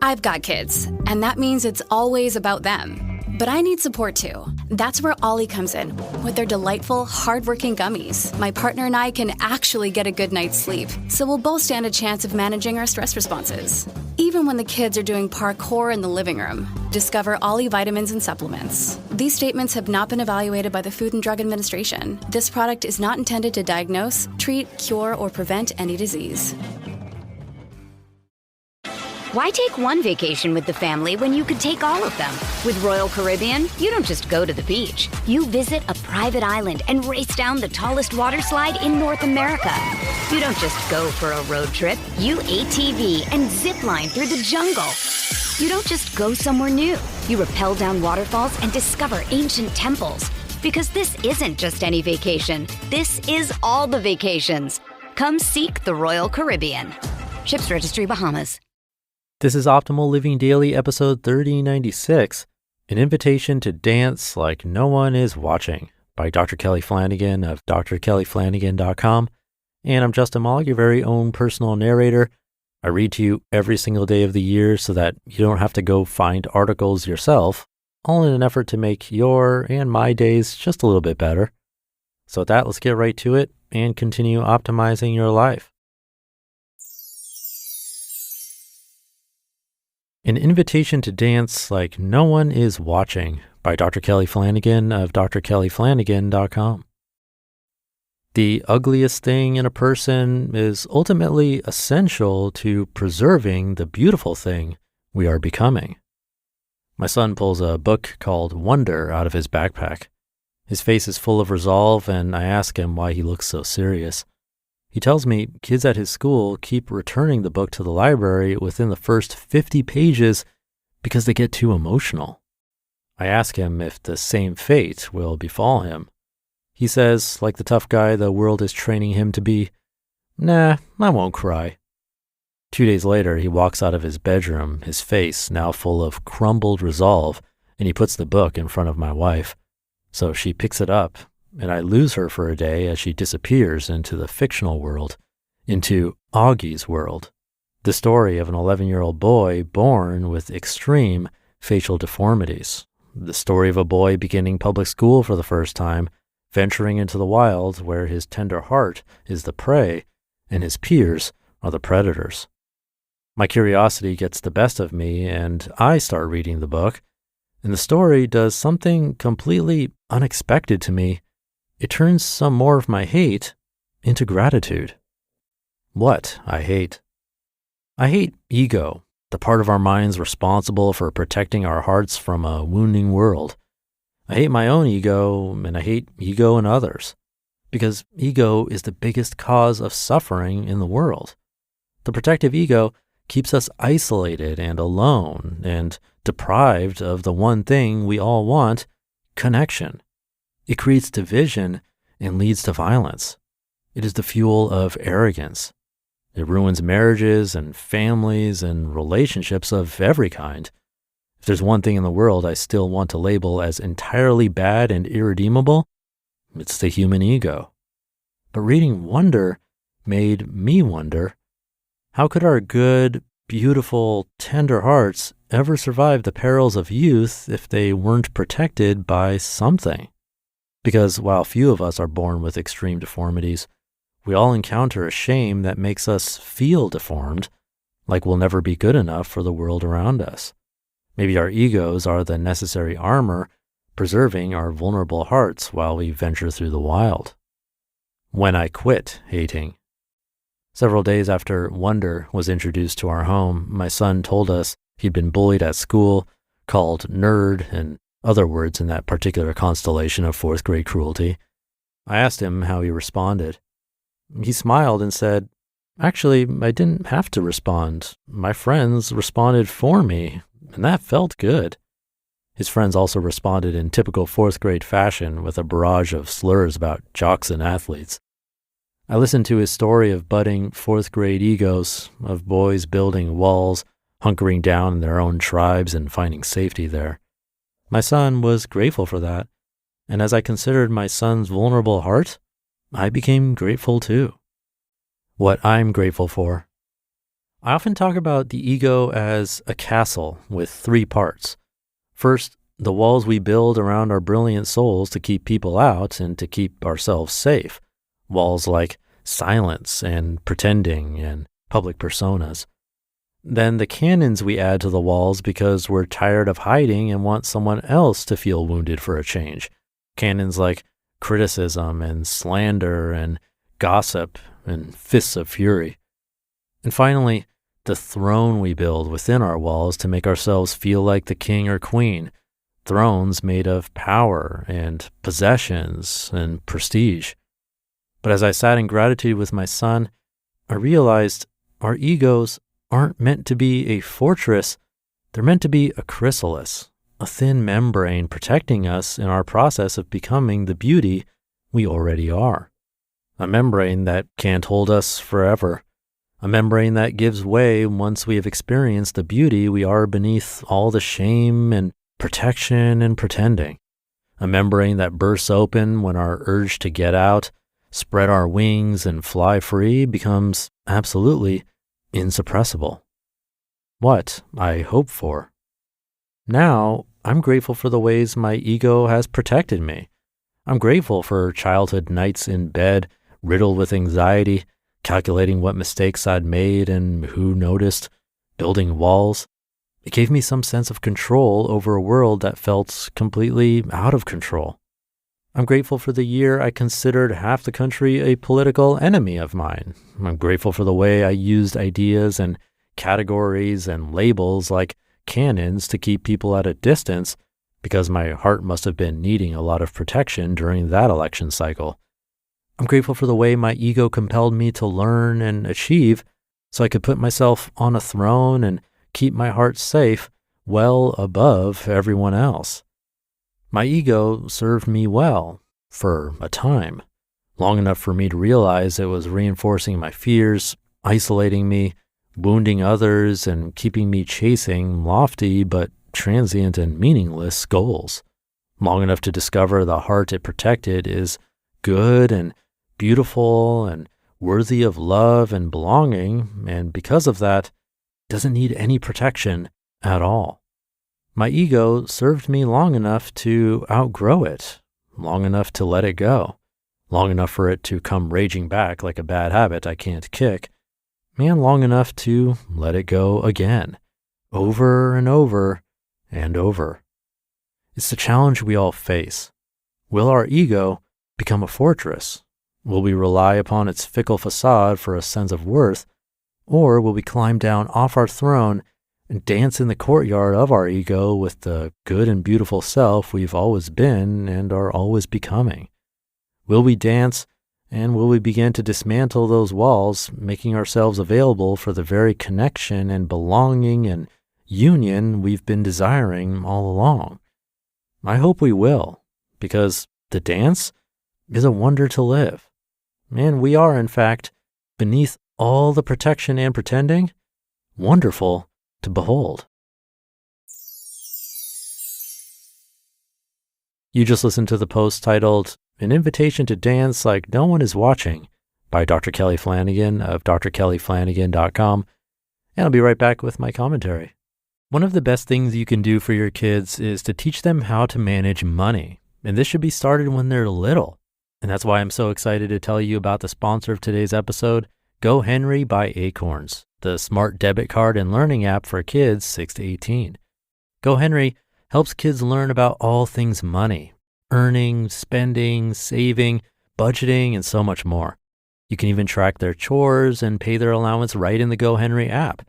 I've got kids, and that means it's always about them. But I need support too. That's where Ollie comes in. With their delightful, hardworking gummies, my partner and I can actually get a good night's sleep, so we'll both stand a chance of managing our stress responses. Even when the kids are doing parkour in the living room. Discover Ollie vitamins and supplements. These statements have not been evaluated by the Food and Drug Administration. This product is not intended to diagnose, treat, cure, or prevent any disease. Why take one vacation with the family when you could take all of them? With Royal Caribbean, you don't just go to the beach. You visit a private island and race down the tallest water slide in North America. You don't just go for a road trip. You ATV and zip line through the jungle. You don't just go somewhere new. You rappel down waterfalls and discover ancient temples. Because this isn't just any vacation. This is all the vacations. Come seek the Royal Caribbean. Ships Registry, Bahamas. This is Optimal Living Daily, episode 3096, An Invitation to Dance Like No One Is Watching, by Dr. Kelly Flanagan of drkellyflanagan.com. And I'm Justin Mogg, your very own personal narrator. I read to you every single day of the year so that you don't have to go find articles yourself, all in an effort to make your and my days just a little bit better. So with that, let's get right to it and continue optimizing your life. An Invitation to Dance Like No One Is Watching, by Dr. Kelly Flanagan of drkellyflanagan.com. The ugliest thing in a person is ultimately essential to preserving the beautiful thing we are becoming. My son pulls a book called Wonder out of his backpack. His face is full of resolve, and I ask him why he looks so serious. He tells me kids at his school keep returning the book to the library within the first 50 pages because they get too emotional. I ask him if the same fate will befall him. He says, like the tough guy the world is training him to be, "Nah, I won't cry." 2 days later, he walks out of his bedroom, his face now full of crumbled resolve, and he puts the book in front of my wife. So she picks it up, and I lose her for a day as she disappears into the fictional world, into Augie's world, the story of an 11-year-old boy born with extreme facial deformities, the story of a boy beginning public school for the first time, venturing into the wild where his tender heart is the prey and his peers are the predators. My curiosity gets the best of me, and I start reading the book, and the story does something completely unexpected to me. It turns some more of my hate into gratitude. What I hate? I hate ego, the part of our minds responsible for protecting our hearts from a wounding world. I hate my own ego, and I hate ego in others, because ego is the biggest cause of suffering in the world. The protective ego keeps us isolated and alone and deprived of the one thing we all want, connection. It creates division and leads to violence. It is the fuel of arrogance. It ruins marriages and families and relationships of every kind. If there's one thing in the world I still want to label as entirely bad and irredeemable, it's the human ego. But reading Wonder made me wonder, how could our good, beautiful, tender hearts ever survive the perils of youth if they weren't protected by something? Because while few of us are born with extreme deformities, we all encounter a shame that makes us feel deformed, like we'll never be good enough for the world around us. Maybe our egos are the necessary armor, preserving our vulnerable hearts while we venture through the wild. When I quit hating. Several days after Wonder was introduced to our home, my son told us he'd been bullied at school, called nerd, and other words in that particular constellation of fourth grade cruelty. I asked him how he responded. He smiled and said, "Actually, I didn't have to respond. My friends responded for me, and that felt good." His friends also responded in typical fourth grade fashion with a barrage of slurs about jocks and athletes. I listened to his story of budding fourth grade egos, of boys building walls, hunkering down in their own tribes and finding safety there. My son was grateful for that, and as I considered my son's vulnerable heart, I became grateful too. What I'm grateful for. I often talk about the ego as a castle with 3 parts. First, the walls we build around our brilliant souls to keep people out and to keep ourselves safe. Walls like silence and pretending and public personas. Then the cannons we add to the walls because we're tired of hiding and want someone else to feel wounded for a change. Cannons like criticism and slander and gossip and fists of fury. And finally, the throne we build within our walls to make ourselves feel like the king or queen. Thrones made of power and possessions and prestige. But as I sat in gratitude with my son, I realized our egos aren't meant to be a fortress. They're meant to be a chrysalis, a thin membrane protecting us in our process of becoming the beauty we already are. A membrane that can't hold us forever. A membrane that gives way once we have experienced the beauty we are beneath all the shame and protection and pretending. A membrane that bursts open when our urge to get out, spread our wings, and fly free becomes absolutely insuppressible. What I hope for. Now, I'm grateful for the ways my ego has protected me. I'm grateful for childhood nights in bed, riddled with anxiety, calculating what mistakes I'd made and who noticed, building walls. It gave me some sense of control over a world that felt completely out of control. I'm grateful for the year I considered half the country a political enemy of mine. I'm grateful for the way I used ideas and categories and labels like cannons to keep people at a distance because my heart must have been needing a lot of protection during that election cycle. I'm grateful for the way my ego compelled me to learn and achieve so I could put myself on a throne and keep my heart safe well above everyone else. My ego served me well for a time, long enough for me to realize it was reinforcing my fears, isolating me, wounding others, and keeping me chasing lofty but transient and meaningless goals. Long enough to discover the heart it protected is good and beautiful and worthy of love and belonging, and because of that, doesn't need any protection at all. My ego served me long enough to outgrow it, long enough to let it go, long enough for it to come raging back like a bad habit I can't kick, and long enough to let it go again, over and over and over. It's the challenge we all face. Will our ego become a fortress? Will we rely upon its fickle facade for a sense of worth, or will we climb down off our throne and dance in the courtyard of our ego with the good and beautiful self we've always been and are always becoming? Will we dance, and will we begin to dismantle those walls, making ourselves available for the very connection and belonging and union we've been desiring all along? I hope we will, because the dance is a wonder to live. And we are, in fact, beneath all the protection and pretending, wonderful to behold. You just listened to the post titled, An Invitation to Dance Like No One Is Watching by Dr. Kelly Flanagan of drkellyflanagan.com, and I'll be right back with my commentary. One of the best things you can do for your kids is to teach them how to manage money, and this should be started when they're little. And that's why I'm so excited to tell you about the sponsor of today's episode, Go Henry by Acorns, the smart debit card and learning app for kids 6 to 18. Go Henry helps kids learn about all things money, earning, spending, saving, budgeting, and so much more. You can even track their chores and pay their allowance right in the Go Henry app.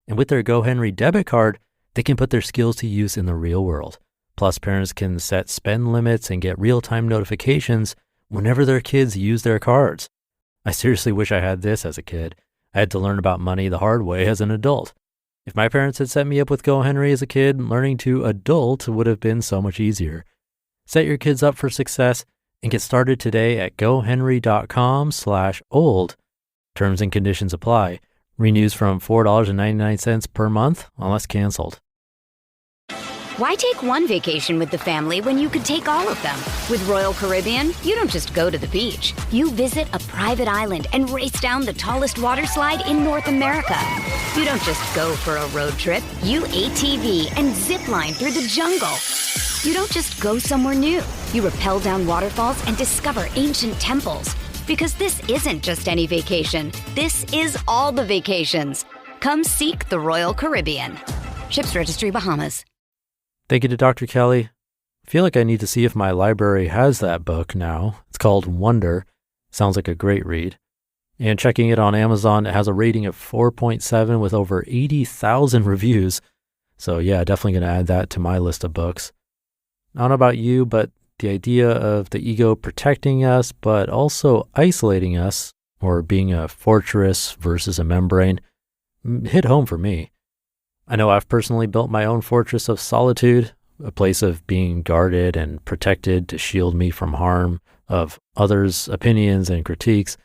And with their Go Henry debit card, they can put their skills to use in the real world. Plus, parents can set spend limits and get real-time notifications whenever their kids use their cards. I seriously wish I had this as a kid. I had to learn about money the hard way as an adult. If my parents had set me up with Go Henry as a kid, learning to adult would have been so much easier. Set your kids up for success and get started today at gohenry.com/old. Terms and conditions apply. Renews from $4.99 per month unless canceled. Why take one vacation with the family when you could take all of them? With Royal Caribbean, you don't just go to the beach. You visit a private island and race down the tallest water slide in North America. You don't just go for a road trip. You ATV and zip line through the jungle. You don't just go somewhere new. You rappel down waterfalls and discover ancient temples. Because this isn't just any vacation. This is all the vacations. Come seek the Royal Caribbean. Ships Registry, Bahamas. Thank you to Dr. Kelly. I feel like I need to see if my library has that book now. It's called Wonder. Sounds like a great read. And checking it on Amazon, it has a rating of 4.7 with over 80,000 reviews. So yeah, definitely going to add that to my list of books. I don't know about you, but the idea of the ego protecting us, but also isolating us, or being a fortress versus a membrane, hit home for me. I know I've personally built my own fortress of solitude, a place of being guarded and protected to shield me from harm of others' opinions and critiques.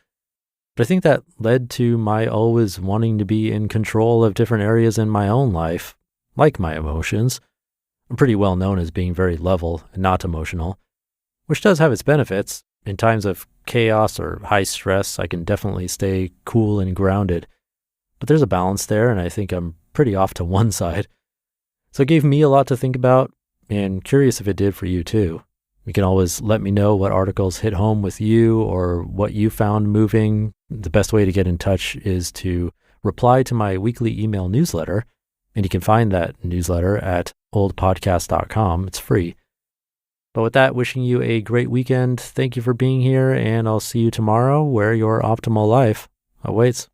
But I think that led to my always wanting to be in control of different areas in my own life, like my emotions. I'm pretty well known as being very level and not emotional, which does have its benefits. In times of chaos or high stress, I can definitely stay cool and grounded. But there's a balance there, and I think I'm pretty off to one side. So it gave me a lot to think about, and curious if it did for you too. You can always let me know what articles hit home with you or what you found moving. The best way to get in touch is to reply to my weekly email newsletter, and you can find that newsletter at oldpodcast.com. It's free. But with that, wishing you a great weekend. Thank you for being here, and I'll see you tomorrow where your optimal life awaits.